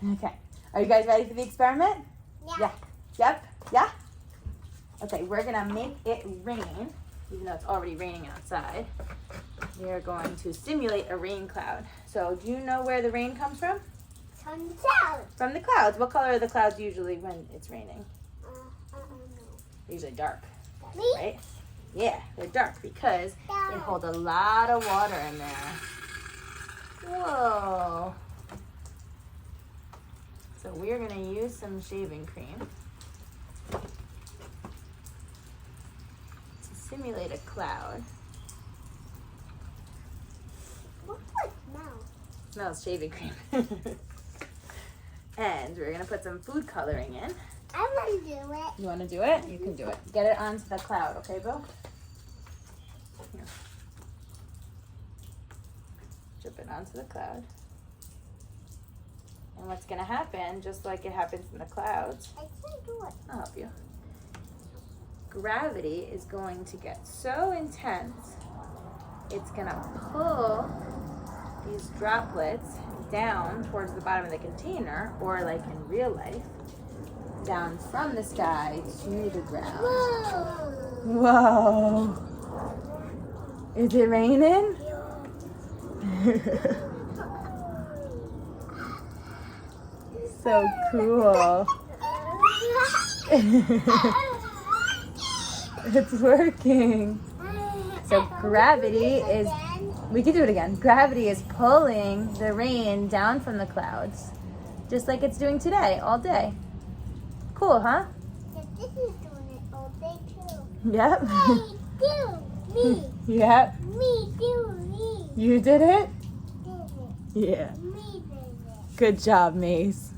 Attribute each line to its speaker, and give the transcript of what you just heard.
Speaker 1: Okay. Are you guys ready for the experiment?
Speaker 2: Yeah.
Speaker 1: Yep. Yeah? Okay, we're gonna make it rain, even though it's already raining outside. We are going to simulate a rain cloud. So do you know where the rain comes from?
Speaker 2: From the clouds.
Speaker 1: From the clouds. What color are the clouds usually when it's raining?
Speaker 2: No.
Speaker 1: Usually dark,
Speaker 2: Me?
Speaker 1: right? Yeah, they're dark because they hold a lot of water in there. Whoa. So we're gonna use some shaving cream to simulate a cloud.
Speaker 2: What smell?
Speaker 1: Smells shaving cream. And we're gonna put some food coloring in.
Speaker 2: I want to do it.
Speaker 1: You wanna do it? You can do it. Get it onto the cloud, okay, Bill? Here. Drip it onto the cloud. And what's gonna happen, just like it happens in the clouds,
Speaker 2: I can't do it.
Speaker 1: I'll help you. Gravity is going to get so intense, it's gonna pull these droplets down towards the bottom of the container, or like in real life, down from the sky to the ground.
Speaker 2: Whoa.
Speaker 1: Whoa! Is it raining? So cool. It's working. So gravity is, we can do it again. Gravity is pulling the rain down from the clouds, just like it's doing today, all day. Cool, huh?
Speaker 2: This is doing it all day too.
Speaker 1: Yep.
Speaker 2: Me too. Me.
Speaker 1: Yep.
Speaker 2: Me too. Me.
Speaker 1: You did it?
Speaker 2: Did it.
Speaker 1: Yeah.
Speaker 2: Me did it.
Speaker 1: Good job, Mace.